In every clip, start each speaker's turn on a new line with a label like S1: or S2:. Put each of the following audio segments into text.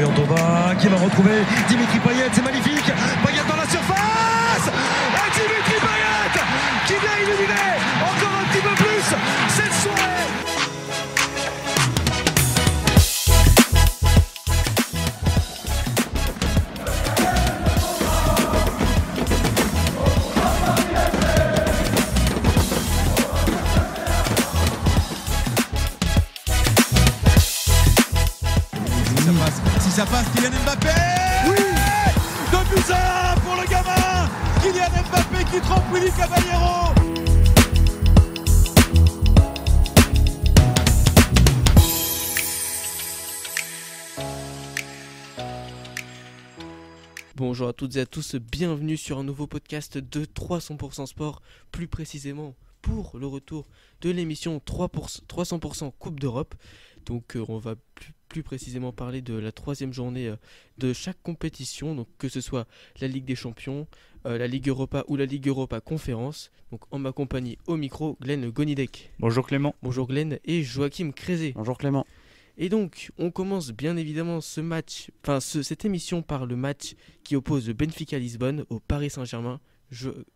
S1: Florian Thauvin qui va retrouver Dimitri Payet, c'est magnifique. Payet dans la surface. Et Dimitri Payet qui vient illuminer encore un petit peu plus cette soirée.
S2: Si ça passe, Kylian Mbappé. Oui, 2-1 pour le gamin Kylian Mbappé qui trompe Willy Caballero.
S3: Bonjour à toutes et à tous, bienvenue sur un nouveau podcast de 300% Sport, plus précisément pour le retour de l'émission 300% Coupe d'Europe. Donc on va plus précisément parler de la troisième journée de chaque compétition, donc que ce soit la Ligue des Champions, la Ligue Europa ou la Ligue Europa Conférence. Donc en ma compagnie au micro, Glenn Gonidec.
S4: Bonjour Clément.
S3: Bonjour Glenn et Joachim Crézé.
S4: Bonjour Clément.
S3: Et donc, on commence bien évidemment cette émission par le match qui oppose le Benfica Lisbonne au Paris Saint-Germain.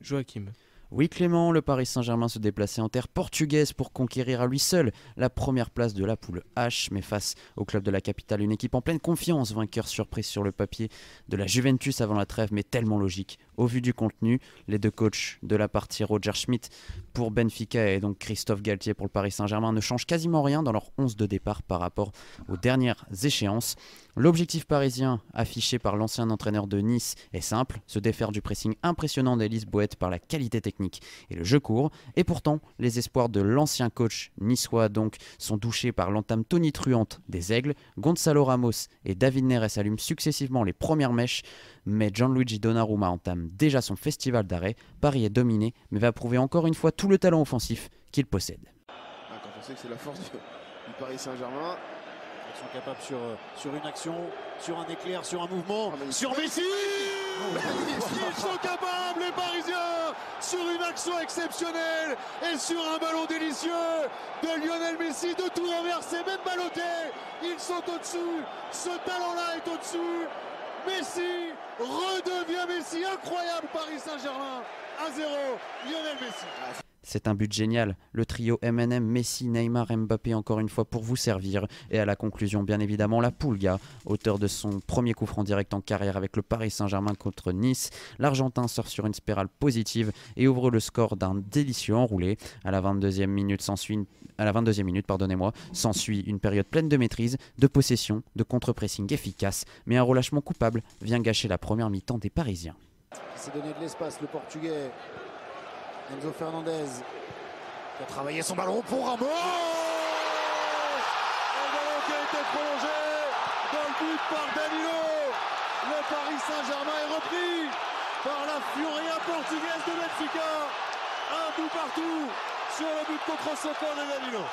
S3: Joachim.
S4: Oui Clément, le Paris Saint-Germain se déplaçait en terre portugaise pour conquérir à lui seul la première place de la poule H, mais face au club de la capitale, une équipe en pleine confiance, vainqueur surprise sur le papier de la Juventus avant la trêve, mais tellement logique. Au vu du contenu, les deux coachs de la partie, Roger Schmidt pour Benfica et donc Christophe Galtier pour le Paris Saint-Germain, ne changent quasiment rien dans leur 11 de départ par rapport aux dernières échéances. L'objectif parisien affiché par l'ancien entraîneur de Nice est simple, se défaire du pressing impressionnant des Lisboètes par la qualité technique et le jeu court. Et pourtant, les espoirs de l'ancien coach niçois donc sont douchés par l'entame tonitruante des Aigles. Gonzalo Ramos et David Neres allument successivement les premières mèches, mais Gianluigi Donnarumma entame déjà son festival d'arrêt. Paris est dominé, mais va prouver encore une fois tout le talent offensif qu'il possède.
S5: Quand on sait que c'est la force du Paris Saint-Germain.
S2: Ils sont capables sur une action, sur un éclair, sur un mouvement, sur Messi. Ils sont capables, les Parisiens, sur une action exceptionnelle et sur un ballon délicieux de Lionel Messi, de tout renverser, même ballotté. Ils sont au-dessus, ce talent-là est au-dessus. Messi redevient Messi, incroyable Paris Saint-Germain, 1-0, Lionel Messi.
S4: C'est un but génial, le trio MNM, Messi, Neymar, Mbappé encore une fois pour vous servir. Et à la conclusion, bien évidemment, la Pulga, auteur de son premier coup franc direct en carrière avec le Paris Saint-Germain contre Nice. L'Argentin sort sur une spirale positive et ouvre le score d'un délicieux enroulé. À la 22e minute, s'ensuit une période pleine de maîtrise, de possession, de contre-pressing efficace. Mais un relâchement coupable vient gâcher la première mi-temps des Parisiens.
S2: Il s'est donné de l'espace, le Portugais. Enzo Fernandez qui a travaillé son ballon pour Ramos. Un ballon qui a été prolongé dans le but par Danilo. Le Paris Saint-Germain est repris par la Furia portugaise de Benfica. Un but partout sur le but contre Soccer de Danilo.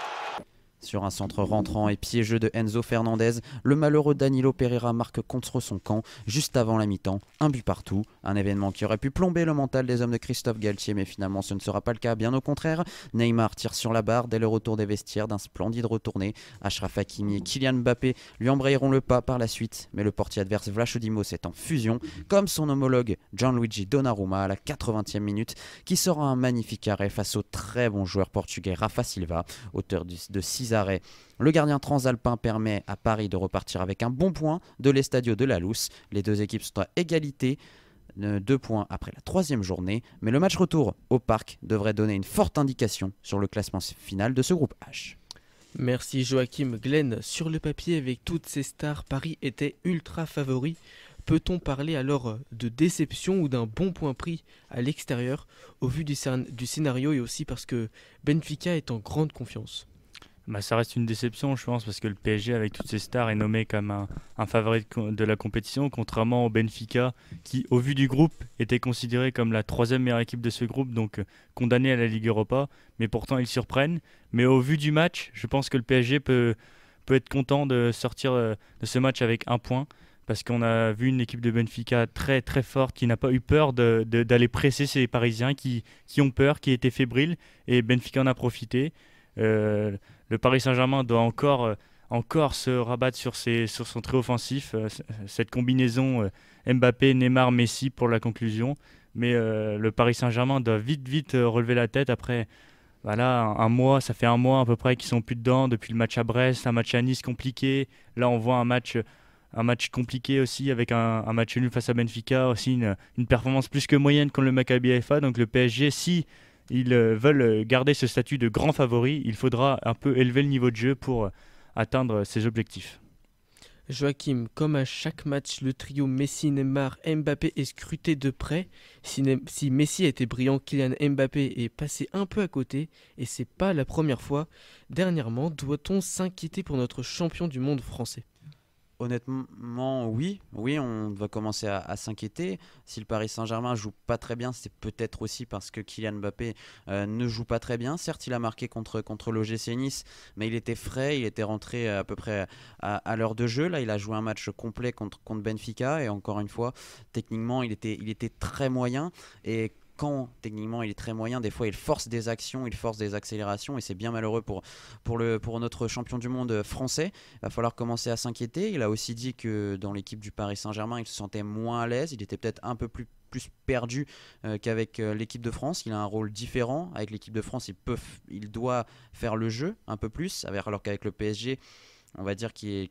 S4: Sur un centre rentrant et piégeux de Enzo Fernandez, le malheureux Danilo Pereira marque contre son camp juste avant la mi-temps, un but partout, un événement qui aurait pu plomber le mental des hommes de Christophe Galtier, mais finalement ce ne sera pas le cas, bien au contraire. Neymar tire sur la barre dès le retour des vestiaires d'un splendide retourné. Achraf Hakimi et Kylian Mbappé lui embrayeront le pas par la suite, mais le portier adverse Vlachodimos est en fusion, comme son homologue Gianluigi Donnarumma à la 80e minute, qui sort un magnifique arrêt face au très bon joueur portugais Rafa Silva, auteur de 6 arrêts. Le gardien transalpin permet à Paris de repartir avec un bon point de l'Estadio de la Luz. Les deux équipes sont à égalité, 2 points après la troisième journée, mais le match retour au Parc devrait donner une forte indication sur le classement final de ce groupe H.
S3: Merci Joachim. Glenn, sur le papier avec toutes ces stars, Paris était ultra favori. Peut-on parler alors de déception ou d'un bon point pris à l'extérieur au vu du scénario et aussi parce que Benfica est en grande confiance?
S6: Ça reste une déception, je pense, parce que le PSG, avec toutes ses stars, est nommé comme un favori de la compétition, contrairement au Benfica, qui, au vu du groupe, était considéré comme la 3e meilleure équipe de ce groupe, donc condamné à la Ligue Europa. Mais pourtant, ils surprennent. Mais au vu du match, je pense que le PSG peut être content de sortir de ce match avec 1 point, parce qu'on a vu une équipe de Benfica très très forte, qui n'a pas eu peur d'aller presser ces Parisiens, qui ont peur, qui étaient fébriles, et Benfica en a profité. Le Paris Saint-Germain doit encore encore se rabattre sur son trio offensif, cette combinaison Mbappé, Neymar, Messi pour la conclusion. Mais le Paris Saint-Germain doit vite relever la tête après. Voilà, ça fait un mois à peu près qu'ils sont plus dedans depuis le match à Brest, un match à Nice compliqué. Là, on voit un match compliqué aussi avec un match nul face à Benfica, aussi une performance plus que moyenne contre le Maccabi Haïfa. Donc le PSG, si ils veulent garder ce statut de grand favori, il faudra un peu élever le niveau de jeu pour atteindre ses objectifs.
S3: Joachim, comme à chaque match, le trio Messi, Neymar, Mbappé est scruté de près. Si Messi a été brillant, Kylian Mbappé est passé un peu à côté, et c'est pas la première fois. Dernièrement, doit-on s'inquiéter pour notre champion du monde français ?
S4: Honnêtement, oui, on va commencer à s'inquiéter. Si le Paris Saint-Germain joue pas très bien, c'est peut-être aussi parce que Kylian Mbappé ne joue pas très bien. Certes, il a marqué contre l'OGC Nice, mais il était frais, il était rentré à peu près à l'heure de jeu. Là, il a joué un match complet contre Benfica, et encore une fois, techniquement, il était très moyen. Et quand techniquement il est très moyen, des fois il force des actions, il force des accélérations, et c'est bien malheureux pour notre champion du monde français. Il va falloir commencer à s'inquiéter. Il a aussi dit que dans l'équipe du Paris Saint-Germain, il se sentait moins à l'aise, il était peut-être un peu plus perdu qu'avec l'équipe de France. Il a un rôle différent. Avec l'équipe de France, il doit faire le jeu un peu plus, alors qu'avec le PSG, on va dire qu'il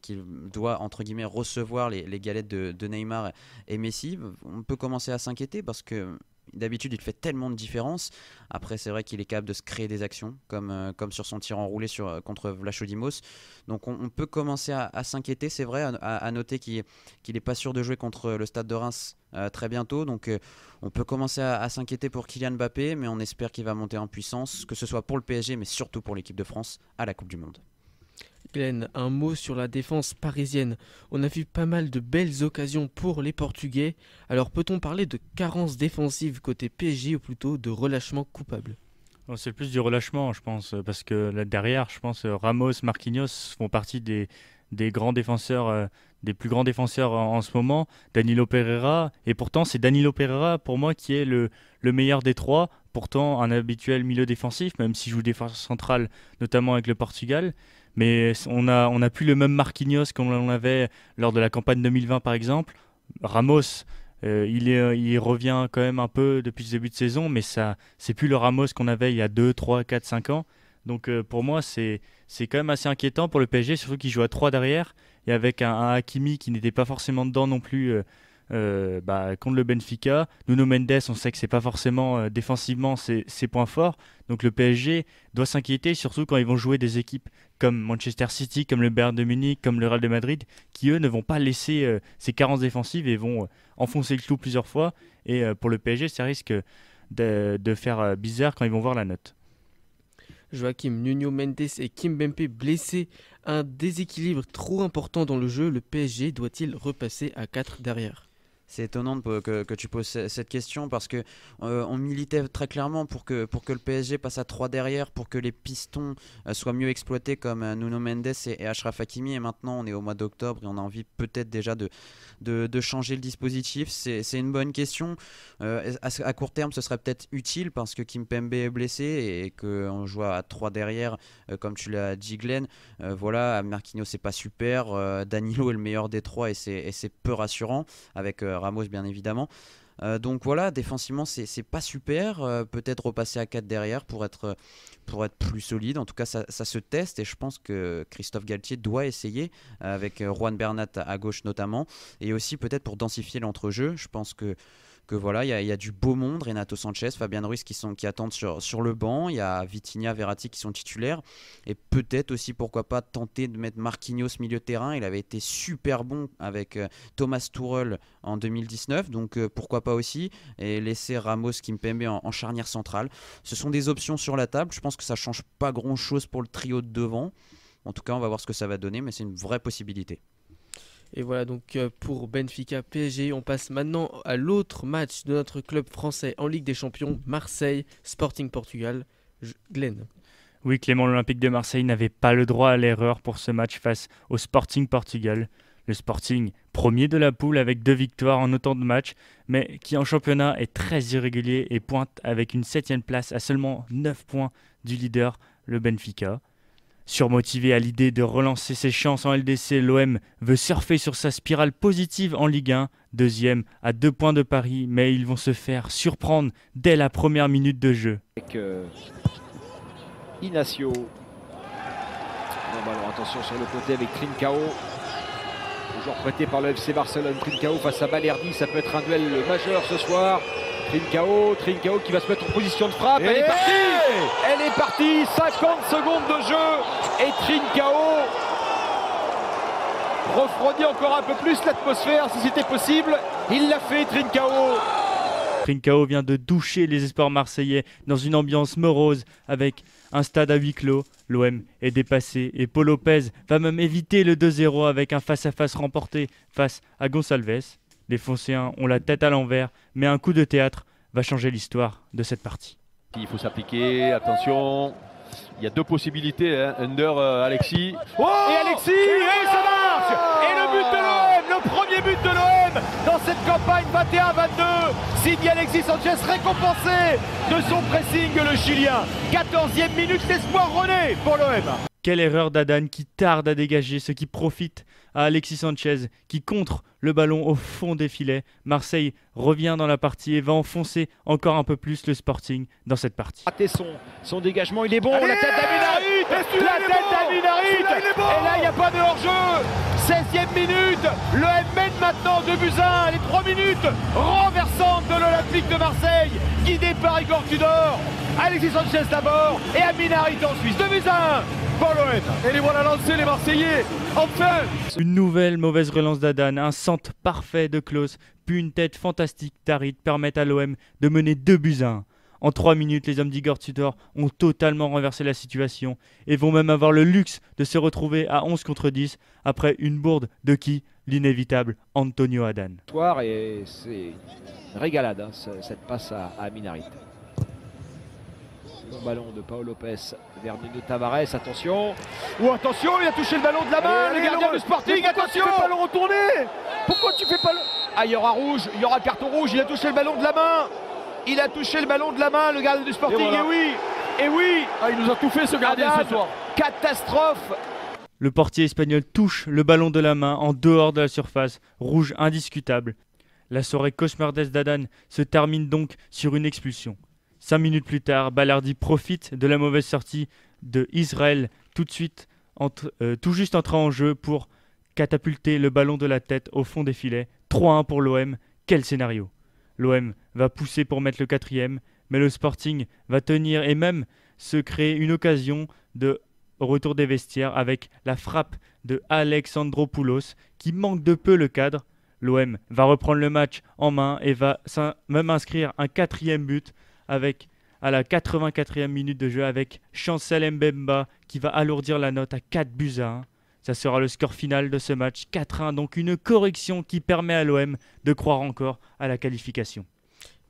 S4: doit, entre guillemets, recevoir les galettes de Neymar et Messi. On peut commencer à s'inquiéter parce que d'habitude, il fait tellement de différence. Après, c'est vrai qu'il est capable de se créer des actions, comme sur son tir enroulé contre Vlachodimos. Donc, on peut commencer à s'inquiéter. C'est vrai, à noter qu'il n'est pas sûr de jouer contre le Stade de Reims très bientôt. Donc, on peut commencer à s'inquiéter pour Kylian Mbappé, mais on espère qu'il va monter en puissance, que ce soit pour le PSG, mais surtout pour l'équipe de France à la Coupe du Monde.
S3: Glenn, un mot sur la défense parisienne. On a vu pas mal de belles occasions pour les Portugais. Alors peut-on parler de carence défensive côté PSG ou plutôt de relâchement coupable ?
S6: C'est plus du relâchement, je pense, parce que là derrière, je pense Ramos, Marquinhos font partie des grands défenseurs, des plus grands défenseurs en ce moment. Danilo Pereira, et pourtant c'est Danilo Pereira pour moi qui est le meilleur des trois. Pourtant un habituel milieu défensif, même s'il joue défense centrale, notamment avec le Portugal. Mais on a plus le même Marquinhos qu'on avait lors de la campagne 2020 par exemple. Ramos, il revient quand même un peu depuis ce début de saison, mais ça c'est plus le Ramos qu'on avait il y a 2, 3, 4, 5 ans. Donc pour moi c'est quand même assez inquiétant pour le PSG, surtout qu'il joue à 3 derrière, et avec un Hakimi qui n'était pas forcément dedans non plus contre le Benfica. Nuno Mendes, on sait que c'est pas forcément défensivement ses points forts. Donc le PSG doit s'inquiéter, surtout quand ils vont jouer des équipes comme Manchester City, comme le Bayern de Munich, comme le Real de Madrid, qui eux ne vont pas laisser ces carences défensives et vont enfoncer le clou plusieurs fois. Et pour le PSG, ça risque de faire bizarre quand ils vont voir la note.
S3: Joachim, Nuno Mendes et Kimpembe blessés, un déséquilibre trop important dans le jeu. Le PSG doit-il repasser à 4 derrière ?
S4: C'est étonnant que tu poses cette question parce que on militait très clairement pour que le PSG passe à 3 derrière, pour que les pistons soient mieux exploités comme Nuno Mendes et Achraf Hakimi. Et maintenant, on est au mois d'octobre et on a envie peut-être déjà de changer le dispositif. C'est une bonne question. À court terme, ce serait peut-être utile parce que Kimpembe est blessé et qu'on joue à 3 derrière, comme tu l'as dit, Glenn. Voilà, Marquinhos, c'est pas super. Danilo est le meilleur des 3 et c'est peu rassurant avec Ramos bien évidemment. Donc voilà, défensivement c'est pas super. Peut-être repasser à 4 derrière pour être plus solide. En tout cas ça se teste et je pense que Christophe Galtier doit essayer avec Juan Bernat à gauche notamment, et aussi peut-être pour densifier l'entrejeu. Je pense que voilà, il y a du beau monde, Renato Sanchez, Fabian Ruiz qui attendent sur le banc, il y a Vitinha, Verratti qui sont titulaires, et peut-être aussi pourquoi pas tenter de mettre Marquinhos milieu de terrain. Il avait été super bon avec Thomas Tuchel en 2019, donc pourquoi pas aussi, et laisser Ramos, Kimpembe en charnière centrale. Ce sont des options sur la table. Je pense que ça change pas grand chose pour le trio de devant. En tout cas on va voir ce que ça va donner, mais c'est une vraie possibilité.
S3: Et voilà donc pour Benfica PSG, on passe maintenant à l'autre match de notre club français en Ligue des Champions, Marseille Sporting Portugal. Glenn.
S6: Oui, Clément, l'Olympique de Marseille n'avait pas le droit à l'erreur pour ce match face au Sporting Portugal. Le Sporting, premier de la poule avec 2 victoires en autant de matchs, mais qui en championnat est très irrégulier et pointe avec une 7e place à seulement 9 points du leader, le Benfica. Surmotivé à l'idée de relancer ses chances en LDC, l'OM veut surfer sur sa spirale positive en Ligue 1, deuxième à 2 points de Paris, mais ils vont se faire surprendre dès la première minute de jeu.
S7: Avec Inacio. Alors attention sur le côté avec Trincao. Toujours prêté par le FC Barcelone. Trincao face à Balerdi, ça peut être un duel majeur ce soir. Trincao qui va se mettre en position de frappe. Elle est partie. Elle est partie. 50 secondes de jeu. Et Trincao refroidit encore un peu plus l'atmosphère si c'était possible. Il l'a fait, Trincao.
S6: Trincao vient de doucher les espoirs marseillais dans une ambiance morose avec un stade à huis clos. L'OM est dépassé et Paul Lopez va même éviter le 2-0 avec un face-à-face remporté face à Gonçalves. Les Phocéens ont la tête à l'envers, mais un coup de théâtre va changer l'histoire de cette partie.
S8: Il faut s'appliquer, attention. Il y a 2 possibilités, hein. Under, Alexis.
S7: Oh, et Alexis, et ça marche. Et le but de l'OM, le premier but de l'OM dans cette campagne 21-22. Signé Alexis Sanchez, récompensé de son pressing, le Chilien. 14e minute, l'espoir renaît pour l'OM.
S6: Quelle erreur d'Adan qui tarde à dégager, ce qui profite à Alexis Sanchez qui contre le ballon au fond des filets. Marseille revient dans la partie et va enfoncer encore un peu plus le Sporting dans cette partie.
S7: Raté son dégagement, il est bon. Allez, la tête d'Aminarit, et là il n'y a pas de hors-jeu. 16e minute, l'OM mène maintenant 2-1. Les 3 minutes renversantes de l'Olympique de Marseille, guidé par Igor Tudor. Alexis Sanchez d'abord et Aminarit ensuite. 2-1 pour l'OM. Et les voilà lancés les Marseillais. Enfin.
S6: Une nouvelle mauvaise relance d'Adan, un centre parfait de Klose, puis une tête fantastique d'Harit permettent à l'OM de mener 2-1. En 3 minutes, les hommes d'Igor Tudor ont totalement renversé la situation et vont même avoir le luxe de se retrouver à 11 contre 10 après une bourde de qui? L'inévitable Antonio Adan.
S7: Et c'est une régalade, hein, cette passe à Aminarit. Bon ballon de Paul Lopez vers Nuno Tavares, attention. Oh attention, il a touché le ballon de la main, le gardien du Sporting, attention. Tu fais pas le retourner. Pourquoi tu fais pas le... Ah, il y aura rouge, il y aura carton rouge, il a touché le ballon de la main. Il a touché le ballon de la main, le gardien du Sporting, et oui. Et oui.
S8: Ah, il nous a tout fait ce gardien ce soir.
S7: Catastrophe.
S6: Le portier espagnol touche le ballon de la main en dehors de la surface, rouge indiscutable. La soirée cauchemardesque d'Adan se termine donc sur une expulsion. 5 minutes plus tard, Balerdi profite de la mauvaise sortie de Israël tout juste entré en jeu pour catapulter le ballon de la tête au fond des filets. 3-1 pour l'OM, quel scénario! L'OM va pousser pour mettre le 4e, mais le Sporting va tenir et même se créer une occasion de retour des vestiaires avec la frappe de Alexandropoulos qui manque de peu le cadre. L'OM va reprendre le match en main et va même inscrire un 4e but avec à la 84e minute de jeu avec Chancel Mbemba qui va alourdir la note à 4-1. Ça sera le score final de ce match, 4-1, donc une correction qui permet à l'OM de croire encore à la qualification.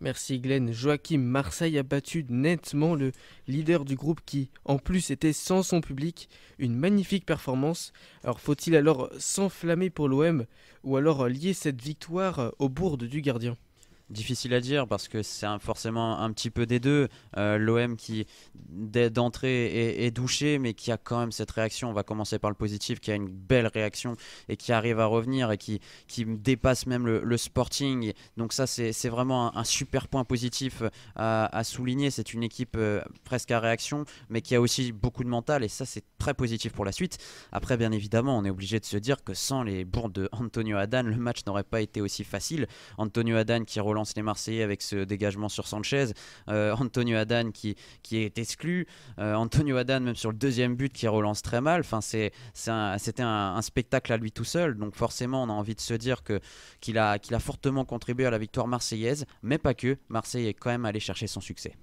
S3: Merci Glenn. Joachim, Marseille a battu nettement le leader du groupe qui, en plus, était sans son public. Une magnifique performance. Alors faut-il alors s'enflammer pour l'OM ou alors lier cette victoire aux bourdes du gardien ?
S4: Difficile à dire parce que c'est forcément un petit peu des deux. L'OM qui d'entrée est douché mais qui a quand même cette réaction. On va commencer par le positif, qui a une belle réaction et qui arrive à revenir et qui dépasse même le Sporting. Donc ça c'est vraiment un super point positif à souligner. C'est une équipe presque à réaction mais qui a aussi beaucoup de mental et ça c'est très positif pour la suite. Après bien évidemment on est obligé de se dire que sans les bourdes de Antonio Adan le match n'aurait pas été aussi facile. Antonio Adan qui relance les Marseillais avec ce dégagement sur Sanchez, Antonio Adan qui est exclu, Antonio Adan même sur le 2e but qui relance très mal. Enfin, c'était un spectacle à lui tout seul, donc forcément on a envie de se dire qu'il a fortement contribué à la victoire marseillaise, mais pas que. Marseille est quand même allé chercher son succès.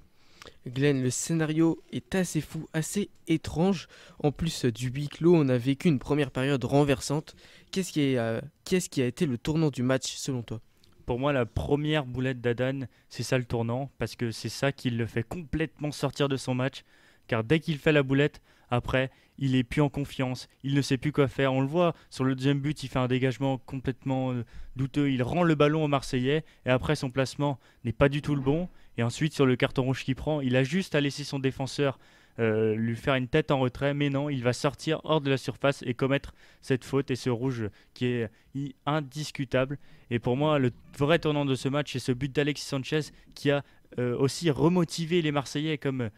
S3: Glenn, le scénario est assez fou, assez étrange. En plus du huis clos, on a vécu une première période renversante. Qu'est-ce qui a été le tournant du match selon toi ?
S6: Pour moi, la première boulette d'Adan, c'est ça le tournant, parce que c'est ça qui le fait complètement sortir de son match. Car dès qu'il fait la boulette, après, il est plus en confiance, il ne sait plus quoi faire. On le voit, sur le 2e but, il fait un dégagement complètement douteux. Il rend le ballon aux Marseillais, et après, son placement n'est pas du tout le bon. Et ensuite, sur le carton rouge qu'il prend, il a juste à laisser son défenseur lui faire une tête en retrait, mais non, il va sortir hors de la surface et commettre cette faute et ce rouge qui est indiscutable. Et pour moi, le vrai tournant de ce match, c'est ce but d'Alexis Sanchez qui a aussi remotivé les Marseillais comme...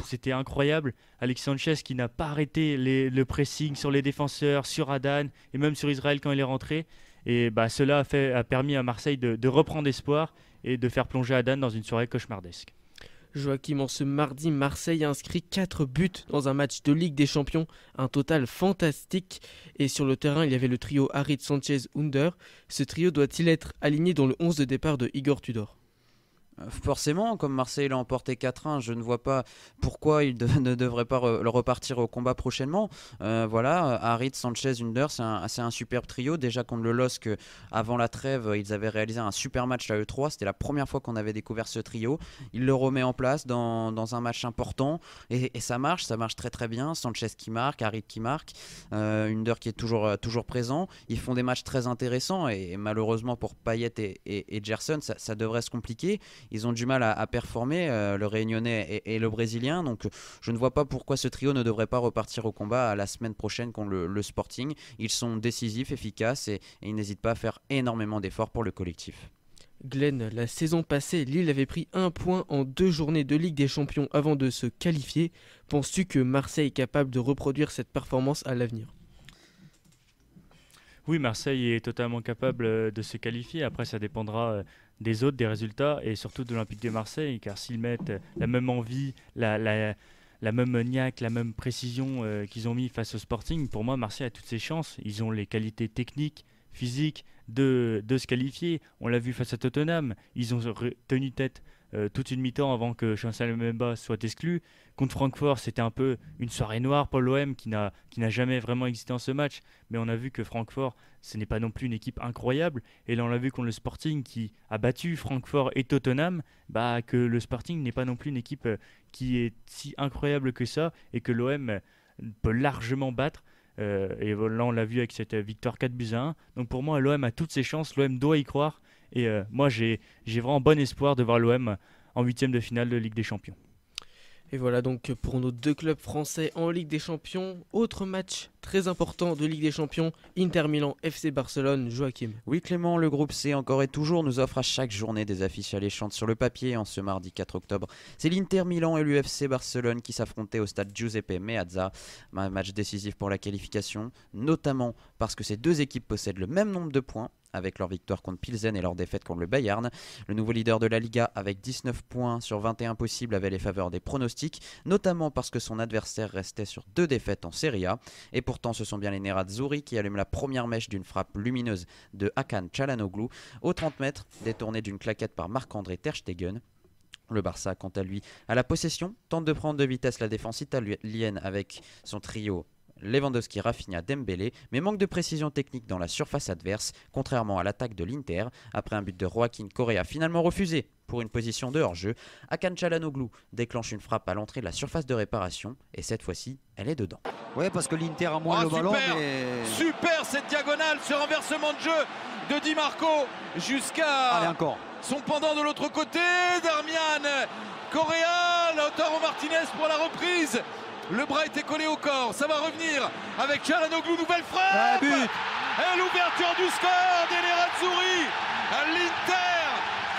S6: C'était incroyable. Alexis Sanchez qui n'a pas arrêté le pressing sur les défenseurs, sur Adan et même sur Israël quand il est rentré. Et cela a permis à Marseille de reprendre espoir et de faire plonger Adan dans une soirée cauchemardesque.
S3: Joachim, en ce mardi, Marseille a inscrit 4 buts dans un match de Ligue des Champions, un total fantastique. Et sur le terrain, il y avait le trio Harit, Sanchez, Under. Ce trio doit-il être aligné dans le 11 de départ de Igor Tudor ?
S4: Forcément, comme Marseille l'a emporté 4-1, je ne vois pas pourquoi il ne devrait pas repartir au combat prochainement. Voilà, Harit, Sanchez, Under, c'est un superbe trio. Déjà contre le LOSC, avant la trêve, ils avaient réalisé un super match à E3. C'était la première fois qu'on avait découvert ce trio. Il le remet en place dans un match important et ça marche très très bien. Sanchez qui marque, Harit qui marque, Under qui est toujours présent. Ils font des matchs très intéressants et malheureusement pour Payet et Gerson, ça devrait se compliquer. Ils ont du mal à performer, le Réunionnais et le Brésilien. Donc je ne vois pas pourquoi ce trio ne devrait pas repartir au combat la semaine prochaine contre le Sporting. Ils sont décisifs, efficaces et ils n'hésitent pas à faire énormément d'efforts pour le collectif.
S3: Glenn, la saison passée, Lille avait pris 1 point en 2 journées de Ligue des Champions avant de se qualifier. Penses-tu que Marseille est capable de reproduire cette performance à l'avenir ?
S6: Oui, Marseille est totalement capable de se qualifier. Après, ça dépendra des autres, des résultats et surtout de l'Olympique de Marseille. Car s'ils mettent la même envie, la même niaque, la même précision qu'ils ont mis face au Sporting, pour moi, Marseille a toutes ses chances. Ils ont les qualités techniques, physiques de se qualifier. On l'a vu face à Tottenham. Ils ont tenu tête toute une mi-temps avant que Chancel Mbemba soit exclu. Contre Francfort, c'était un peu une soirée noire pour l'OM qui n'a jamais vraiment existé en ce match. Mais on a vu que Francfort, ce n'est pas non plus une équipe incroyable. Et là, on l'a vu contre le Sporting qui a battu Francfort et Tottenham, que le Sporting n'est pas non plus une équipe qui est si incroyable que ça et que l'OM peut largement battre. Et là, on l'a vu avec cette victoire 4-1. Donc pour moi, l'OM a toutes ses chances. L'OM doit y croire. Et moi, j'ai vraiment bon espoir de voir l'OM en 8e de finale de Ligue des Champions.
S3: Et voilà donc pour nos 2 clubs français en Ligue des Champions. Autre match très important de Ligue des Champions, Inter Milan, FC Barcelone. Joachim.
S4: Oui Clément, le groupe C encore et toujours nous offre à chaque journée des affiches alléchantes sur le papier. En ce mardi 4 octobre, c'est l'Inter Milan et l'UFC Barcelone qui s'affrontaient au stade Giuseppe Meazza. Un match décisif pour la qualification, notamment parce que ces 2 équipes possèdent le même nombre de points avec leur victoire contre Pilsen et leur défaite contre le Bayern. Le nouveau leader de la Liga avec 19 points sur 21 possibles avait les faveurs des pronostics, notamment parce que son adversaire restait sur 2 défaites en Serie A. Et pourtant ce sont bien les Nerazzurri qui allument la première mèche d'une frappe lumineuse de Hakan Çalhanoğlu au 30 mètres, détournée d'une claquette par Marc-André Ter Stegen. Le Barça, quant à lui, à la possession, tente de prendre de vitesse la défense italienne avec son trio Lewandowski, Rafinha, Dembélé, mais manque de précision technique dans la surface adverse, contrairement à l'attaque de l'Inter. Après un but de Joaquín Correa finalement refusé pour une position de hors-jeu, Hakan Çalhanoğlu déclenche une frappe à l'entrée de la surface de réparation et cette fois-ci, elle est dedans.
S9: Ouais, parce que l'Inter a moins le ballon. Mais...
S7: Super cette diagonale, ce renversement de jeu de Di Marco jusqu'à son pendant de l'autre côté. Darmian, Correa, Lautaro Martinez pour la reprise. Le bras était collé au corps, ça va revenir avec Çalhanoğlu, nouvelle frappe et l'ouverture du score des Nerazzurri. L'Inter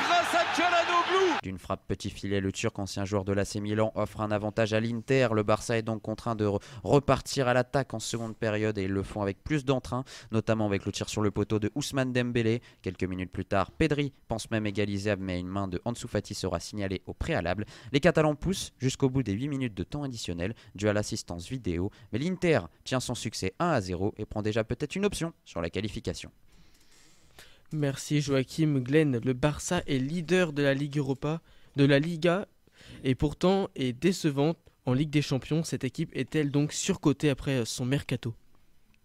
S7: grâce à Çalhanoğlu.
S4: D'une frappe petit filet, le Turc, ancien joueur de l'AC Milan, offre un avantage à l'Inter. Le Barça est donc contraint de repartir à l'attaque en seconde période et ils le font avec plus d'entrain, notamment avec le tir sur le poteau de Ousmane Dembélé. Quelques minutes plus tard, Pedri pense même égaliser, mais une main de Ansu Fati sera signalée au préalable. Les Catalans poussent jusqu'au bout des 8 minutes de temps additionnel dû à l'assistance vidéo, mais l'Inter tient son succès 1-0 et prend déjà peut-être une option sur la qualification.
S3: Merci Joachim. Glenn, le Barça est leader de la Ligue Europa, de la Liga, et pourtant est décevante en Ligue des Champions. Cette équipe est-elle donc surcotée après son mercato ?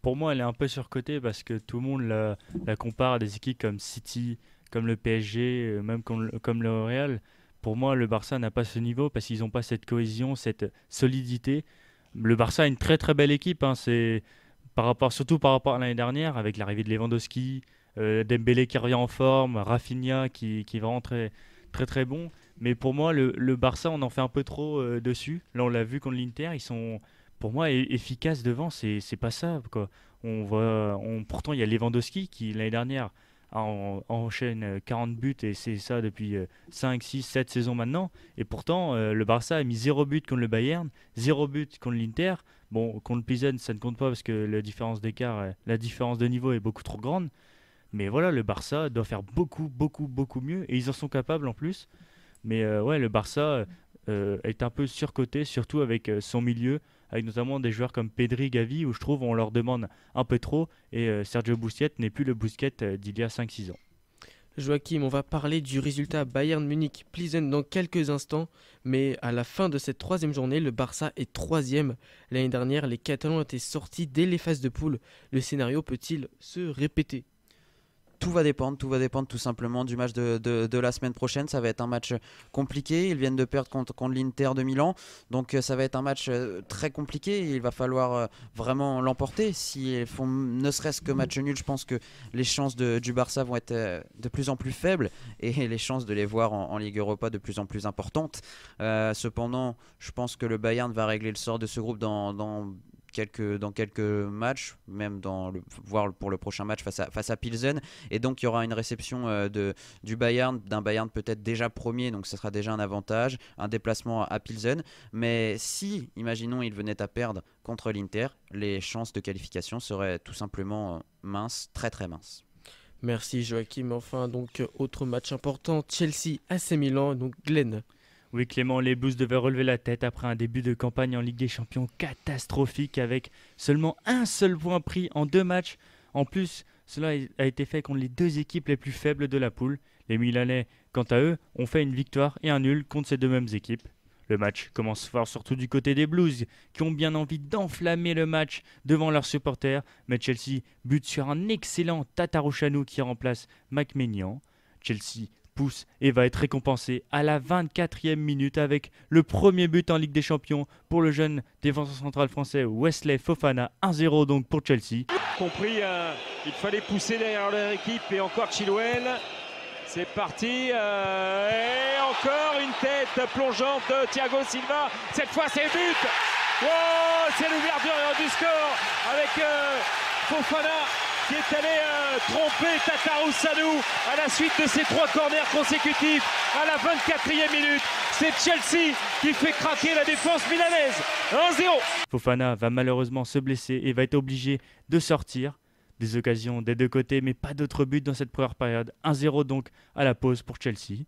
S6: Pour moi, elle est un peu surcotée parce que tout le monde la compare à des équipes comme City, comme le PSG, même comme le Real. Pour moi, le Barça n'a pas ce niveau parce qu'ils n'ont pas cette cohésion, cette solidité. Le Barça a une très très belle équipe, c'est surtout par rapport à l'année dernière avec l'arrivée de Lewandowski, Dembélé qui revient en forme, Rafinha qui va rentrer très très bon. Mais pour moi, le Barça, on en fait un peu trop dessus. Là, on l'a vu contre l'Inter, ils sont, pour moi, efficaces devant. C'est pas ça, quoi. Pourtant, il y a Lewandowski qui, l'année dernière, enchaîne 40 buts et c'est ça depuis 5, 6, 7 saisons maintenant. Et pourtant, le Barça a mis 0 but contre le Bayern, 0 but contre l'Inter. Bon, contre Pilsen, ça ne compte pas parce que la différence d'écart, la différence de niveau est beaucoup trop grande. Mais voilà, le Barça doit faire beaucoup, beaucoup, beaucoup mieux et ils en sont capables en plus. Mais ouais, le Barça est un peu surcoté, surtout avec son milieu, avec notamment des joueurs comme Pedri, Gavi, où je trouve on leur demande un peu trop et Sergio Busquets n'est plus le Busquets d'il y a 5-6 ans.
S3: Joachim, on va parler du résultat Bayern Munich-Pilsen dans quelques instants, mais à la fin de cette 3e journée, le Barça est 3e. L'année dernière, les Catalans étaient sortis dès les phases de poule. Le scénario peut-il se répéter ?
S4: Tout va dépendre tout simplement du match de la semaine prochaine. Ça va être un match compliqué. Ils viennent de perdre contre l'Inter de Milan. Donc ça va être un match très compliqué. Il va falloir vraiment l'emporter. S'ils font ne serait-ce que match nul, je pense que les chances du Barça vont être de plus en plus faibles et les chances de les voir en Ligue Europa de plus en plus importantes. Cependant, je pense que le Bayern va régler le sort de ce groupe dans quelques matchs, même voire pour le prochain match face à Pilsen, et donc il y aura une réception du Bayern, d'un Bayern peut-être déjà premier, donc ce sera déjà un avantage, un déplacement à Pilsen, mais si, imaginons, il venait à perdre contre l'Inter, les chances de qualification seraient tout simplement minces, très très minces.
S3: Merci Joachim. Enfin, donc autre match important, Chelsea-AC Milan, donc Glenn.
S6: Oui, Clément, les Blues devaient relever la tête après un début de campagne en Ligue des Champions catastrophique avec seulement un seul point pris en 2 matchs. En plus, cela a été fait contre les 2 équipes les plus faibles de la poule. Les Milanais, quant à eux, ont fait une victoire et un nul contre ces 2 mêmes équipes. Le match commence fort, surtout du côté des Blues, qui ont bien envie d'enflammer le match devant leurs supporters. Mais Chelsea bute sur un excellent Tatarusanu qui remplace McMahon. Chelsea pousse et va être récompensé à la 24e minute avec le premier but en Ligue des Champions pour le jeune défenseur central français Wesley Fofana. 1-0 donc pour Chelsea.
S7: Compris, il fallait pousser derrière leur équipe et encore Chilwell. C'est parti et encore une tête plongeante de Thiago Silva. Cette fois c'est but. Oh, c'est l'ouverture du score avec Fofana qui est allé tromper Tatarusanu à la suite de ses 3 corners consécutifs à la 24e minute. C'est Chelsea qui fait craquer la défense milanaise. 1-0.
S6: Fofana va malheureusement se blesser et va être obligé de sortir. Des occasions des 2 côtés, mais pas d'autres buts dans cette première période. 1-0 donc à la pause pour Chelsea.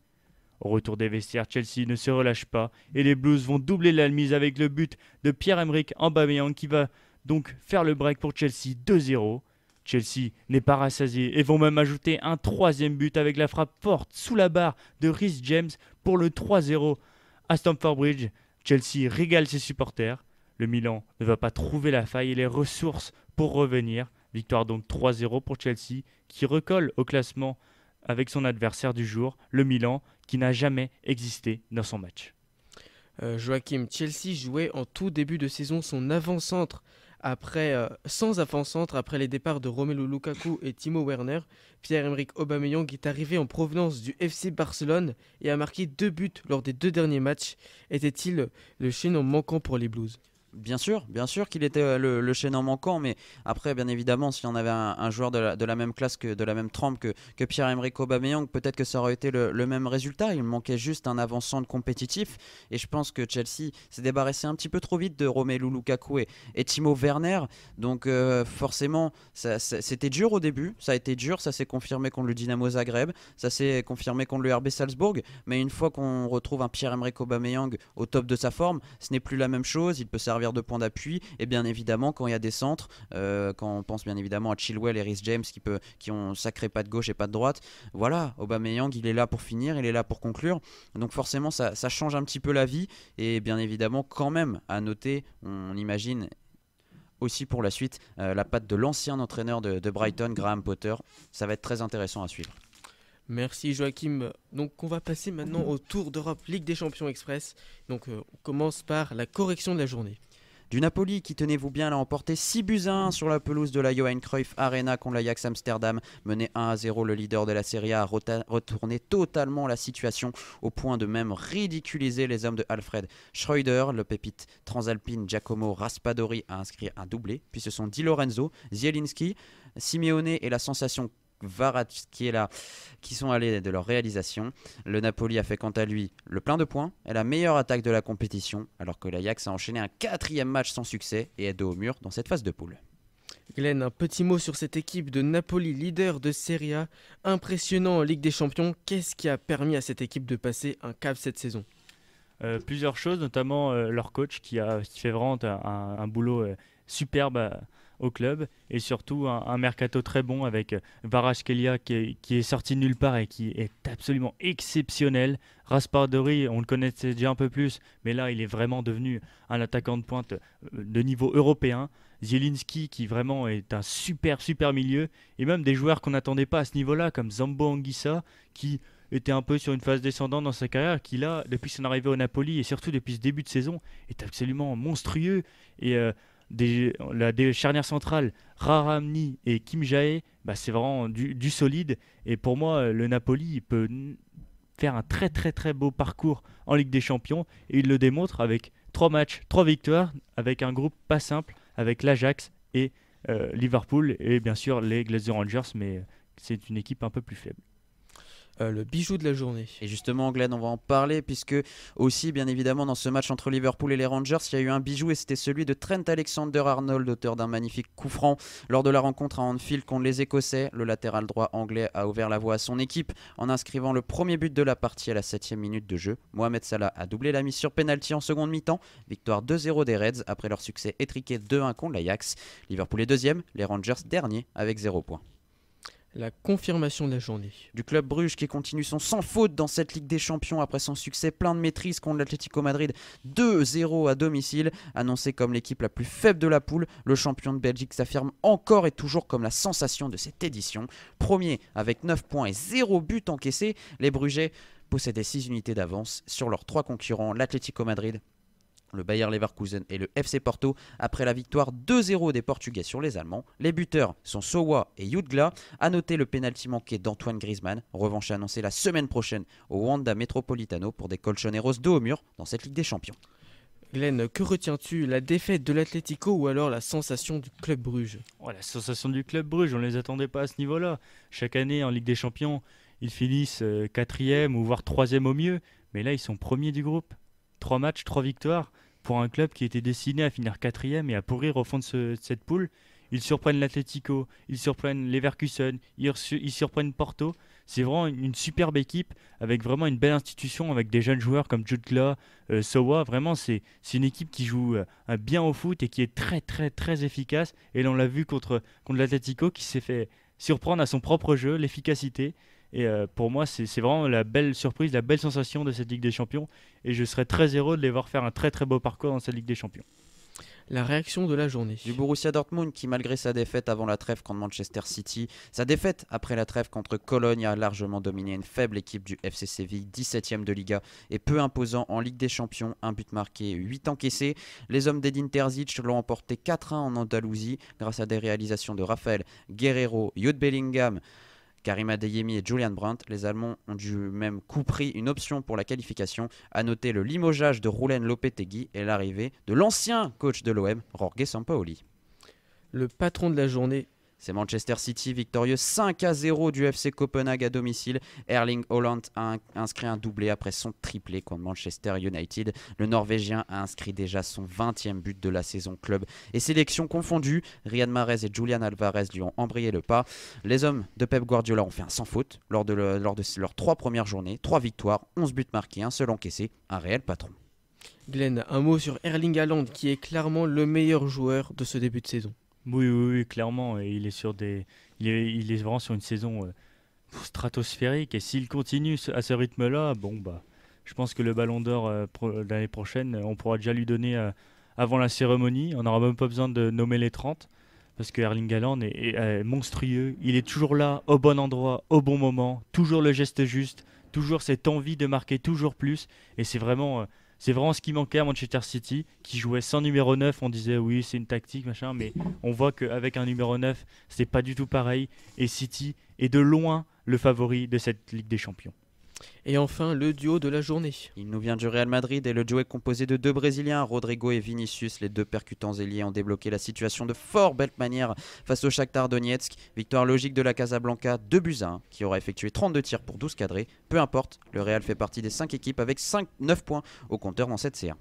S6: Au retour des vestiaires, Chelsea ne se relâche pas et les Blues vont doubler la mise avec le but de Pierre-Emerick Aubameyang qui va donc faire le break pour Chelsea. 2-0. Chelsea n'est pas rassasié et vont même ajouter un 3e but avec la frappe forte sous la barre de Reece James pour le 3-0 à Stamford Bridge. Chelsea régale ses supporters. Le Milan ne va pas trouver la faille et les ressources pour revenir. Victoire donc 3-0 pour Chelsea qui recolle au classement avec son adversaire du jour, le Milan, qui n'a jamais existé dans son match.
S3: Joachim, Chelsea jouait en tout début de saison son avant-centre sans avant-centre après les départs de Romelu Lukaku et Timo Werner. Pierre-Emerick Aubameyang est arrivé en provenance du FC Barcelone et a marqué 2 buts lors des 2 derniers matchs. Était-il le chaînon manquant pour les Blues ?
S4: Bien sûr qu'il était le chaînon manquant, mais après, bien évidemment, si on avait un joueur de la même classe, de la même trempe que Pierre-Emerick Aubameyang, peut-être que ça aurait été le même résultat. Il manquait juste un avant-centre compétitif, et je pense que Chelsea s'est débarrassé un petit peu trop vite de Romelu Lukaku et Timo Werner, donc forcément, c'était dur au début, ça a été dur, ça s'est confirmé contre le Dynamo Zagreb, ça s'est confirmé contre le RB Salzbourg, mais une fois qu'on retrouve un Pierre-Emerick Aubameyang au top de sa forme, ce n'est plus la même chose, il peut servir de point d'appui, et bien évidemment quand il y a des centres, quand on pense bien évidemment à Chilwell et Reece James qui ont sacré pas de gauche et pas de droite, voilà, Aubameyang il est là pour finir, il est là pour conclure, donc forcément ça change un petit peu la vie, et bien évidemment quand même à noter, on imagine aussi pour la suite la patte de l'ancien entraîneur de Brighton, Graham Potter, ça va être très intéressant à suivre.
S3: Merci Joachim. Donc on va passer maintenant au Tour d'Europe Ligue des Champions Express. Donc on commence par la correction de la journée.
S4: Du Napoli qui, tenez-vous bien, l'a emporté 6-1 sur la pelouse de la Johan Cruyff Arena contre l'Ajax Amsterdam. Mené 1-0, le leader de la Serie A a retourné totalement la situation au point de même ridiculiser les hommes de Alfred Schreuder. Le pépite transalpine Giacomo Raspadori a inscrit un doublé, puis ce sont Di Lorenzo, Zielinski, Simeone et la sensation Kvaratskhelia qui sont allés de leur réalisation. Le Napoli a fait quant à lui le plein de points et la meilleure attaque de la compétition, alors que l'Ajax a enchaîné un 4e match sans succès et est dos au mur dans cette phase de poule.
S3: Glenn, un petit mot sur cette équipe de Napoli, leader de Serie A, impressionnant en Ligue des Champions. Qu'est-ce qui a permis à cette équipe de passer un cap cette saison ?
S6: Plusieurs choses, notamment leur coach qui fait vraiment un boulot superbe au club, et surtout un mercato très bon avec Kvaratskhelia qui est sorti de nulle part et qui est absolument exceptionnel. Raspadori, on le connaissait déjà un peu plus, mais là il est vraiment devenu un attaquant de pointe de niveau européen. Zielinski qui vraiment est un super milieu, et même des joueurs qu'on n'attendait pas à ce niveau-là comme Zambo Anguissa qui était un peu sur une phase descendante dans sa carrière, qui là, depuis son arrivée au Napoli et surtout depuis ce début de saison, est absolument monstrueux. Et des charnières centrales, Rahamni et Kim Jae, c'est vraiment du solide. Et pour moi, le Napoli il peut faire un très beau parcours en Ligue des Champions, et il le démontre avec 3 matchs, 3 victoires, avec un groupe pas simple, avec l'Ajax et Liverpool, et bien sûr les Glasgow Rangers, mais c'est une équipe un peu plus faible.
S3: Le bijou de la journée.
S4: Et justement, Glenn, on va en parler, puisque aussi, bien évidemment, dans ce match entre Liverpool et les Rangers, il y a eu un bijou, et c'était celui de Trent Alexander-Arnold, auteur d'un magnifique coup franc lors de la rencontre à Anfield contre les Écossais. Le latéral droit anglais a ouvert la voie à son équipe en inscrivant le premier but de la partie à la 7e minute de jeu. Mohamed Salah a doublé la mise sur pénalty en seconde mi-temps. Victoire 2-0 des Reds après leur succès étriqué 2-1 contre l'Ajax. Liverpool est deuxième, les Rangers dernier avec 0 points.
S3: La confirmation de la journée.
S4: Du club Bruges qui continue son sans faute dans cette Ligue des Champions après son succès plein de maîtrise contre l'Atlético Madrid 2-0 à domicile. Annoncé comme l'équipe la plus faible de la poule, le champion de Belgique s'affirme encore et toujours comme la sensation de cette édition. Premier avec 9 points et 0 but encaissés, les Brugeais possédaient 6 unités d'avance sur leurs 3 concurrents, l'Atlético Madrid, le Bayer Leverkusen et le FC Porto, après la victoire 2-0 des Portugais sur les Allemands. Les buteurs sont Sowa et Jutgla. A noter le pénalty manqué d'Antoine Griezmann. Revanche annoncée la semaine prochaine au Wanda Metropolitano pour des Colchoneros dos au mur dans cette Ligue des Champions.
S3: Glenn, que retiens-tu? La défaite de l'Atlético ou alors la sensation du club Bruges?
S6: La sensation du club Bruges, on ne les attendait pas à ce niveau-là. Chaque année en Ligue des Champions, ils finissent 4e ou voire 3e au mieux. Mais là, ils sont premiers du groupe. 3 matchs, 3 victoires. Pour un club qui était destiné à finir 4e et à pourrir au fond de cette poule, ils surprennent l'Atlético, ils surprennent Leverkusen, ils surprennent Porto. C'est vraiment une superbe équipe avec vraiment une belle institution, avec des jeunes joueurs comme Jutgla, Sowa. Vraiment, c'est une équipe qui joue bien au foot et qui est très efficace. Et là, on l'a vu contre l'Atlético qui s'est fait surprendre à son propre jeu, l'efficacité. Et pour moi, c'est vraiment la belle surprise, la belle sensation de cette Ligue des Champions. Et je serais très heureux de les voir faire un très beau parcours dans cette Ligue des Champions.
S3: La réaction de la journée.
S4: Du Borussia Dortmund qui, malgré sa défaite avant la trêve contre Manchester City, sa défaite après la trêve contre Cologne, a largement dominé une faible équipe du FC Séville, 17e de Liga et peu imposant en Ligue des Champions. Un but marqué, 8 encaissés. Les hommes d'Edin Terzic l'ont emporté 4-1 en Andalousie grâce à des réalisations de Raphaël Guerreiro, Jude Bellingham, Karim Adeyemi et Julian Brandt. Les Allemands ont du même coup pris une option pour la qualification. A noter le limogeage de Rulen Lopetegui et l'arrivée de l'ancien coach de l'OM, Jorge Sampaoli.
S3: Le patron de la journée.
S4: C'est Manchester City victorieux 5-0 du FC Copenhague à domicile. Erling Haaland a inscrit un doublé après son triplé contre Manchester United. Le Norvégien a inscrit déjà son 20e but de la saison club et sélection confondue. Riyad Mahrez et Julian Alvarez lui ont embrayé le pas. Les hommes de Pep Guardiola ont fait un sans faute lors de leurs 3 premières journées. 3 victoires, 11 buts marqués, un seul encaissé. Un réel patron.
S3: Glenn, un mot sur Erling Haaland qui est clairement le meilleur joueur de ce début de saison.
S6: Oui, clairement. Et il est vraiment sur une saison stratosphérique. Et s'il continue à ce rythme-là, je pense que le Ballon d'Or l'année prochaine, on pourra déjà lui donner avant la cérémonie. On n'aura même pas besoin de nommer les 30. Parce que Erling Haaland est monstrueux. Il est toujours là, au bon endroit, au bon moment. Toujours le geste juste. Toujours cette envie de marquer toujours plus. Et c'est vraiment C'est vraiment ce qui manquait à Manchester City, qui jouait sans numéro 9. On disait oui, c'est une tactique, machin, mais on voit qu'avec un numéro 9, c'est pas du tout pareil. Et City est de loin le favori de cette Ligue des Champions.
S3: Et enfin, le duo de la journée.
S4: Il nous vient du Real Madrid et le duo est composé de 2 Brésiliens, Rodrigo et Vinicius. Les 2 percutants ailiers ont débloqué la situation de fort belle manière face au Shakhtar Donetsk. Victoire logique de la Casablanca, 2-1, qui aura effectué 32 tirs pour 12 cadrés. Peu importe, le Real fait partie des 5 équipes avec 9 points au compteur dans cette C1.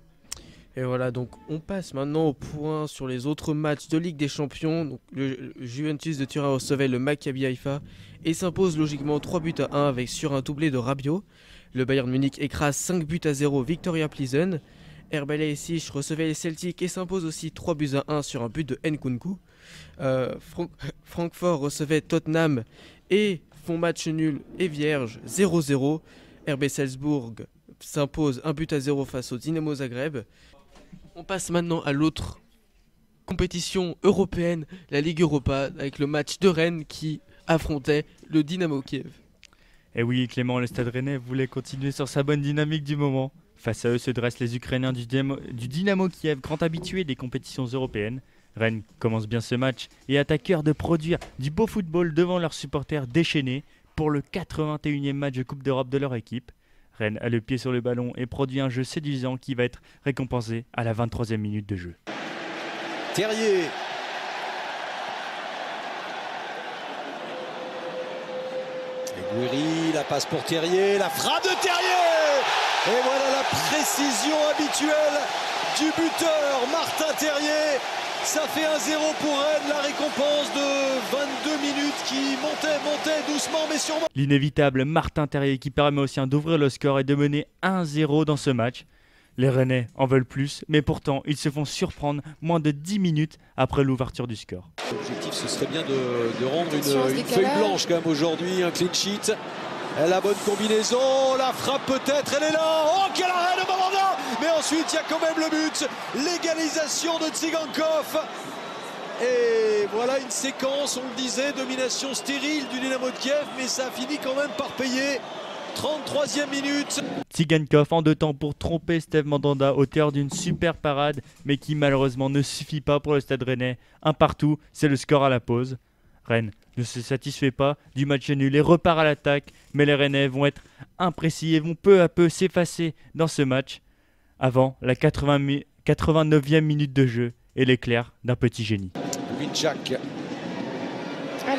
S3: Et voilà, donc on passe maintenant au point sur les autres matchs de Ligue des Champions. Donc, le Juventus de Turin recevait le Maccabi Haïfa et s'impose logiquement 3-1 avec sur un doublé de Rabiot. Le Bayern Munich écrase 5-0 Victoria Plizen. RB Leipzig recevait les Celtics et s'impose aussi 3-1 sur un but de Nkunku. Francfort recevait Tottenham et font match nul et vierge 0-0. RB Salzbourg s'impose 1-0 face au Dynamo Zagreb. On passe maintenant à l'autre compétition européenne, la Ligue Europa, avec le match de Rennes qui affrontait le Dynamo Kiev.
S6: Et oui, Clément, le Stade Rennais voulait continuer sur sa bonne dynamique du moment. Face à eux se dressent les Ukrainiens du Dynamo Kiev, grand habitués des compétitions européennes. Rennes commence bien ce match et est à cœur de produire du beau football devant leurs supporters déchaînés pour le 81e match de Coupe d'Europe de leur équipe. Rennes a le pied sur le ballon et produit un jeu séduisant qui va être récompensé à la 23e minute de jeu.
S2: Terrier. Et Gouiri, la passe pour Terrier, la frappe de Terrier. Et voilà la précision habituelle du buteur Martin Terrier. Ça fait 1-0 pour Rennes, la récompense de 22 minutes qui montait doucement mais sûrement.
S6: L'inévitable Martin Terrier qui permet aussi d'ouvrir le score et de mener 1-0 dans ce match. Les Rennais en veulent plus, mais pourtant ils se font surprendre moins de 10 minutes après l'ouverture du score.
S2: L'objectif ce serait bien de rendre une feuille blanche quand même aujourd'hui, un clean sheet. La bonne combinaison, la frappe peut-être, elle est là. Oh quel arrêt de Mandanda. Mais ensuite il y a quand même le but, l'égalisation de Tsigankov. Et voilà une séquence, on le disait, domination stérile du Dynamo de Kiev, mais ça a fini quand même par payer. 33e minute.
S6: Tsigankov en 2 temps pour tromper Steve Mandanda, auteur d'une super parade, mais qui malheureusement ne suffit pas pour le Stade Rennais. Un partout, c'est le score à la pause. Rennes ne se satisfait pas du match nul et repart à l'attaque, mais les Rennais vont être imprécis et vont peu à peu s'effacer dans ce match avant la 89e minute de jeu et l'éclair d'un petit génie.
S2: Vinchak.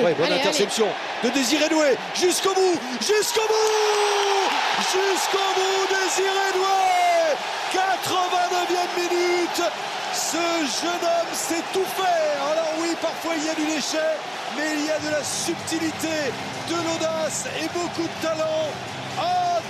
S2: Ouais, bonne interception de Désiré Doué jusqu'au bout, Désiré Doué. 89e minute. Ce jeune homme sait tout faire. Alors oui, parfois il y a du déchet, mais il y a de la subtilité, de l'audace et beaucoup de talent.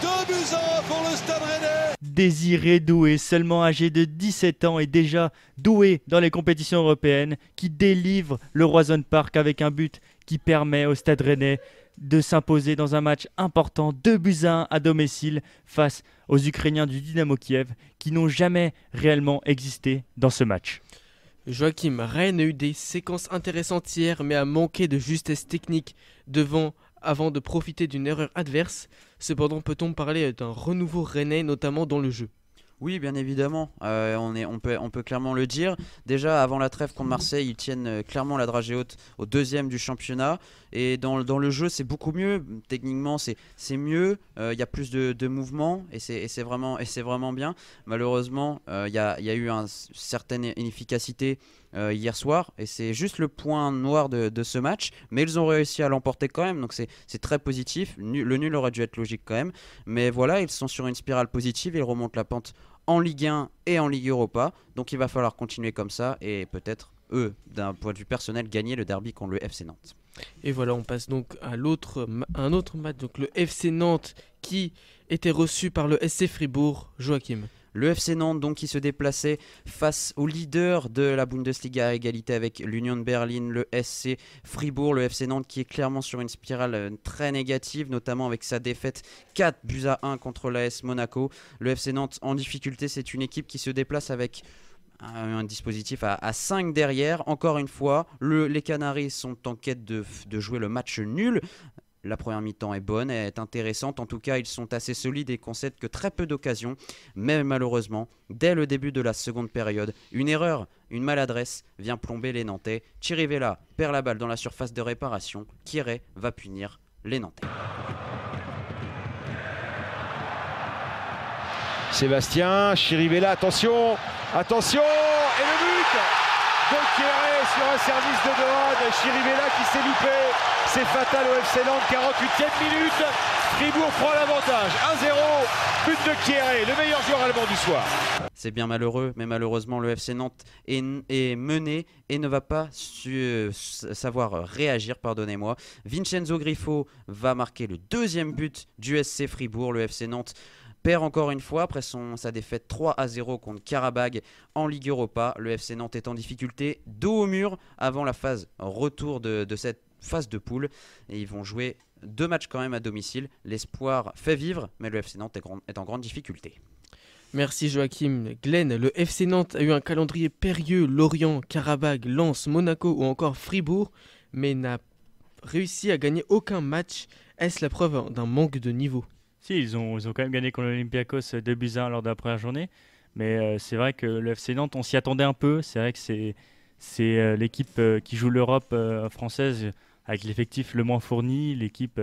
S2: 2-1 pour le Stade Rennais.
S6: Désiré Doué, seulement âgé de 17 ans et déjà doué dans les compétitions européennes, qui délivre le Roison Park avec un but qui permet au Stade Rennais de s'imposer dans un match important, 2-1 à domicile face aux Ukrainiens du Dynamo Kiev qui n'ont jamais réellement existé dans ce match.
S3: Joachim, Rennes a eu des séquences intéressantes hier mais a manqué de justesse technique avant de profiter d'une erreur adverse. Cependant, peut-on parler d'un renouveau rennais, notamment dans le jeu ?
S4: Oui, bien évidemment, on peut clairement le dire. Déjà, avant la trêve contre Marseille, ils tiennent clairement la dragée haute au 2e du championnat. Et dans le jeu, c'est beaucoup mieux. Techniquement, c'est mieux. Il y a plus de mouvements et c'est vraiment bien. Malheureusement, il y a eu une certaine inefficacité hier soir. Et c'est juste le point noir de ce match. Mais ils ont réussi à l'emporter quand même. Donc c'est très positif. Le nul aurait dû être logique quand même. Mais voilà, ils sont sur une spirale positive. Ils remontent la pente en Ligue 1 et en Ligue Europa. Donc il va falloir continuer comme ça et peut-être, eux, d'un point de vue personnel, gagner le derby contre le FC Nantes.
S3: Et voilà, on passe donc à un autre match, donc le FC Nantes qui était reçu par le SC Fribourg. Joachim.
S4: Le FC Nantes donc qui se déplaçait face au leader de la Bundesliga à égalité avec l'Union de Berlin, le SC Fribourg. Le FC Nantes qui est clairement sur une spirale très négative, notamment avec sa défaite 4-1 contre l'AS Monaco. Le FC Nantes en difficulté, c'est une équipe qui se déplace avec un dispositif à 5 derrière. Encore une fois, les Canaries sont en quête de jouer le match nul. La première mi-temps est bonne, est intéressante. En tout cas, ils sont assez solides et concèdent que très peu d'occasions. Mais malheureusement, dès le début de la seconde période, une erreur, une maladresse vient plomber les Nantais. Chirivella perd la balle dans la surface de réparation. Kieré va punir les Nantais.
S7: Sébastien, Chirivella, attention, attention, et le but de Kieré sur un service de Dohan. Chirivella qui s'est loupé, c'est fatal au FC Nantes, 48e minute, Fribourg prend l'avantage, 1-0, but de Kieré, le meilleur joueur allemand du soir.
S4: C'est bien malheureux, mais malheureusement le FC Nantes est mené et ne va pas savoir réagir, pardonnez-moi. Vincenzo Griffo va marquer le deuxième but du SC Fribourg. Le FC Nantes perd encore une fois après sa défaite 3-0 contre Karabag en Ligue Europa. Le FC Nantes est en difficulté, dos au mur avant la phase retour de cette phase de poule. Et ils vont jouer 2 matchs quand même à domicile. L'espoir fait vivre, mais le FC Nantes est en grande difficulté.
S3: Merci Joachim. Glenn, le FC Nantes a eu un calendrier périlleux, Lorient, Karabag, Lens, Monaco ou encore Fribourg, mais n'a réussi à gagner aucun match. Est-ce la preuve d'un manque de niveau ?
S6: Si, ils ont quand même gagné contre l'Olympiakos 2-1 lors de la première journée. Mais c'est vrai que le FC Nantes, on s'y attendait un peu. C'est vrai que c'est l'équipe qui joue l'Europe française avec l'effectif le moins fourni, l'équipe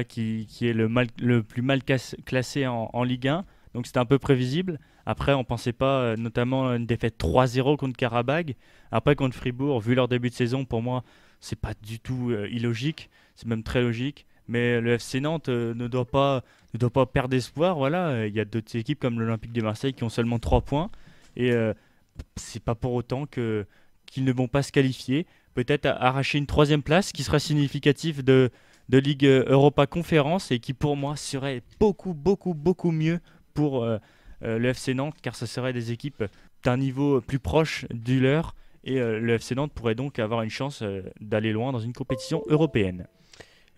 S6: qui est le plus mal classé en Ligue 1. Donc c'était un peu prévisible. Après, on ne pensait pas notamment à une défaite 3-0 contre Karabag. Après, contre Fribourg, vu leur début de saison, pour moi, c'est pas du tout illogique. C'est même très logique. Mais le FC Nantes ne doit pas perdre espoir. Voilà, il y a d'autres équipes comme l'Olympique de Marseille qui ont seulement 3 points. Et c'est pas pour autant qu'ils ne vont pas se qualifier. Peut-être arracher une 3e place qui sera significative de Ligue Europa Conférence et qui pour moi serait beaucoup mieux pour le FC Nantes, car ce serait des équipes d'un niveau plus proche du leur. Et le FC Nantes pourrait donc avoir une chance d'aller loin dans une compétition européenne.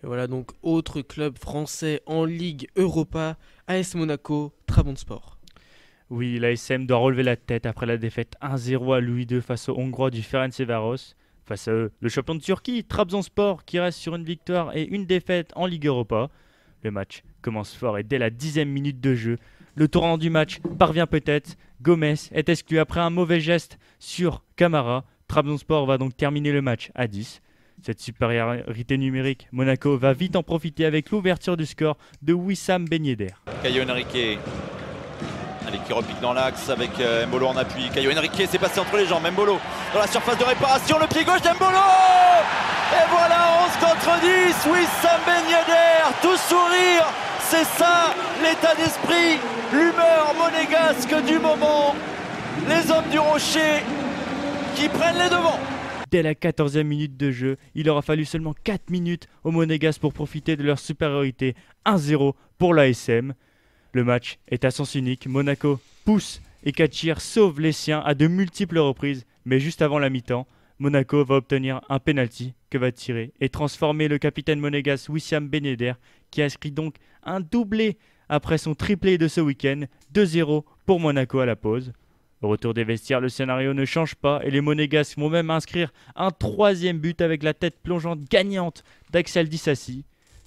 S3: Et voilà donc autre club français en Ligue Europa, AS Monaco, Trabzonspor.
S6: Oui, l'ASM doit relever la tête après la défaite 1-0 à Louis II face aux Hongrois du Ferencváros. Face à eux, le champion de Turquie, Trabzonspor, qui reste sur une victoire et une défaite en Ligue Europa. Le match commence fort et dès la 10e minute de jeu, le tournant du match parvient peut-être. Gomez est exclu après un mauvais geste sur Camara. Trabzonspor va donc terminer le match à 10. Cette supériorité numérique, Monaco va vite en profiter avec l'ouverture du score de Wissam Ben Yedder.
S10: Caio Henrique, allez, qui repique dans l'axe avec Mbolo en appui. Caio Henrique s'est passé entre les jambes. Mbolo dans la surface de réparation, le pied gauche d'Mbolo. Et voilà, 11 contre 10, Wissam Ben Yedder, tout sourire. C'est ça l'état d'esprit, l'humeur monégasque du moment. Les hommes du Rocher qui prennent les devants.
S6: Dès la 14e minute de jeu, il aura fallu seulement 4 minutes aux Monégasques pour profiter de leur supériorité 1-0 pour l'ASM. Le match est à sens unique. Monaco pousse et Kachir sauve les siens à de multiples reprises. Mais juste avant la mi-temps, Monaco va obtenir un penalty que va tirer et transformer le capitaine monégasque Wissam Ben Yedder, qui inscrit donc un doublé après son triplé de ce week-end. 2-0 pour Monaco à la pause. Au retour des vestiaires, le scénario ne change pas et les Monégasques vont même inscrire un 3e but avec la tête plongeante gagnante d'Axel Disasi.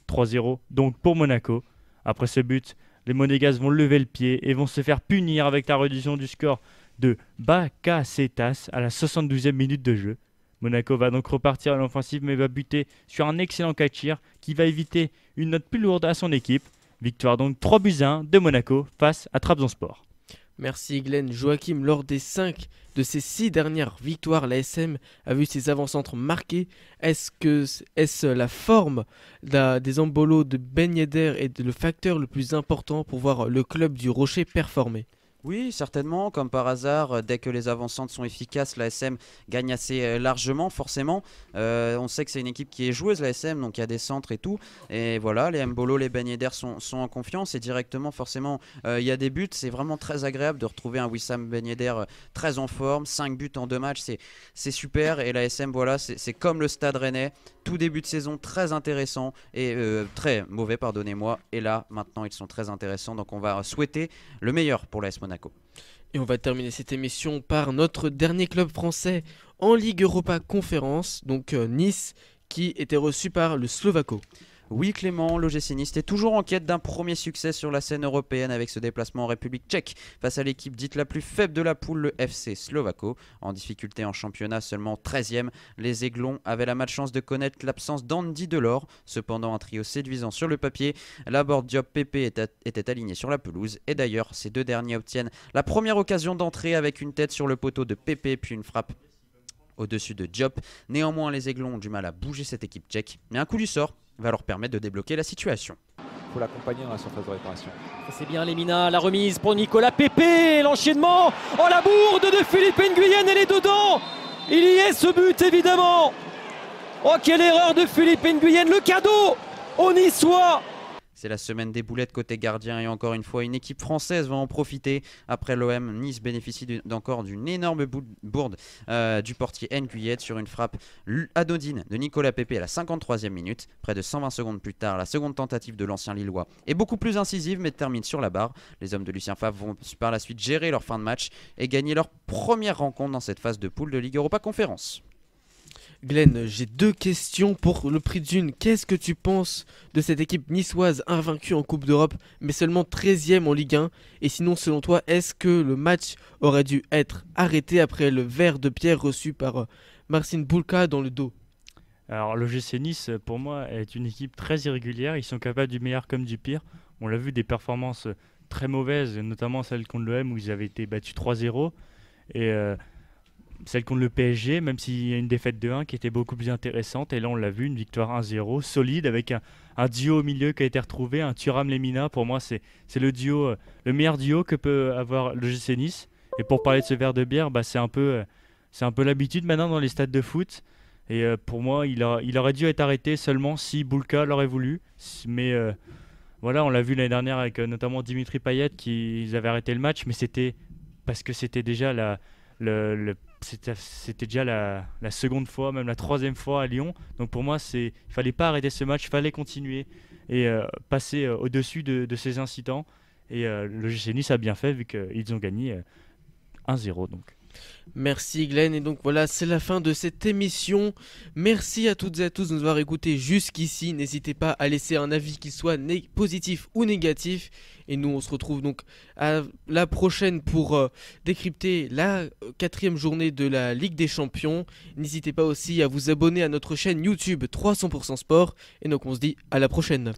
S6: 3-0 donc pour Monaco. Après ce but, les Monégasques vont lever le pied et vont se faire punir avec la réduction du score de Bakasetas à la 72e minute de jeu. Monaco va donc repartir à l'offensive mais va buter sur un excellent Kachir qui va éviter une note plus lourde à son équipe. Victoire donc 3-1 de Monaco face à Trabzonspor.
S3: Merci Glenn. Joachim, lors des 5 de ses 6 dernières victoires, l'ASM a vu ses avant-centres marqués. Est-ce la forme des embolos de Ben Yedder est le facteur le plus important pour voir le club du Rocher performer?
S4: Oui, certainement. Comme par hasard, dès que les avant-centres sont efficaces, l'ASM gagne assez largement, forcément. On sait que c'est une équipe qui est joueuse, l'ASM, donc il y a des centres et tout. Et voilà, les Mbolo, les Ben Yedder sont en confiance. Et directement, forcément, il y a des buts. C'est vraiment très agréable de retrouver un Wissam Ben Yedder très en forme. 5 buts en 2 matchs, c'est super. Et l'ASM, voilà, c'est comme le Stade Rennais. Tout début de saison très intéressant et très mauvais, pardonnez-moi. Et là, maintenant, ils sont très intéressants. Donc on va souhaiter le meilleur pour l'AS Monaco.
S3: Et on va terminer cette émission par notre dernier club français en Ligue Europa Conférence, donc Nice, qui était reçu par le Slovako.
S4: Oui Clément, l'OGC Nice est toujours en quête d'un premier succès sur la scène européenne avec ce déplacement en République tchèque face à l'équipe dite la plus faible de la poule, le FC Slovako. En difficulté en championnat, seulement 13e, les Aiglons avaient la malchance de connaître l'absence d'Andy Delors. Cependant, un trio séduisant sur le papier, Laborde, Diop, Pépé était aligné sur la pelouse. Et d'ailleurs, ces deux derniers obtiennent la première occasion d'entrée avec une tête sur le poteau de Pépé puis une frappe au-dessus de Diop. Néanmoins, les Aiglons ont du mal à bouger cette équipe tchèque, mais un coup du sort va leur permettre de débloquer la situation.
S11: Il faut l'accompagner dans la surface de réparation.
S12: C'est bien Lemina, la remise pour Nicolas Pépé, l'enchaînement, oh la bourde de Philippe Nguyen, elle est dedans. Il y est ce but évidemment. Oh quelle erreur de Philippe Nguyen, le cadeau aux Niçois.
S4: C'est la semaine des boulettes côté gardien et encore une fois une équipe française va en profiter. Après l'OM, Nice bénéficie encore d'une énorme bourde du portier Nguyen sur une frappe anodine de Nicolas Pépé à la 53e minute. Près de 120 secondes plus tard, la seconde tentative de l'ancien Lillois est beaucoup plus incisive mais termine sur la barre. Les hommes de Lucien Favre vont par la suite gérer leur fin de match et gagner leur première rencontre dans cette phase de poule de Ligue Europa Conférence.
S3: Glenn, j'ai 2 questions pour le prix d'une. Qu'est-ce que tu penses de cette équipe niçoise invaincue en Coupe d'Europe, mais seulement 13e en Ligue 1? Et sinon, selon toi, est-ce que le match aurait dû être arrêté après le verre de pierre reçu par Marcin Bulka dans le dos?
S6: Alors l'OGC Nice, pour moi, est une équipe très irrégulière. Ils sont capables du meilleur comme du pire. On l'a vu, des performances très mauvaises, notamment celle contre l'OM où ils avaient été battus 3-0. Et celle contre le PSG, même s'il y a une défaite de 1 qui était beaucoup plus intéressante. Et là, on l'a vu, une victoire 1-0, solide, avec un duo au milieu qui a été retrouvé, un Thuram-Lemina. Pour moi, c'est le duo, le meilleur duo que peut avoir le GC Nice. Et pour parler de ce verre de bière, c'est un peu l'habitude maintenant dans les stades de foot. Et pour moi, il aurait dû être arrêté seulement si Bulka l'aurait voulu. Mais voilà, on l'a vu l'année dernière avec notamment Dimitri Payet, qu'ils avaient arrêté le match, mais c'était parce que c'était déjà c'était déjà la seconde fois, même la 3e fois à Lyon. Donc pour moi, il fallait pas arrêter ce match, il fallait continuer et passer au-dessus de ces incidents. Et le GC Nice a bien fait vu qu'ils ont gagné 1-0. Donc.
S3: Merci Glenn, et donc voilà, c'est la fin de cette émission. Merci à toutes et à tous de nous avoir écoutés jusqu'ici. N'hésitez pas à laisser un avis qui soit positif ou négatif. Et nous on se retrouve donc à la prochaine pour décrypter la 4e journée de la Ligue des Champions. N'hésitez pas aussi à vous abonner à notre chaîne YouTube 300% Sport. Et donc on se dit à la prochaine.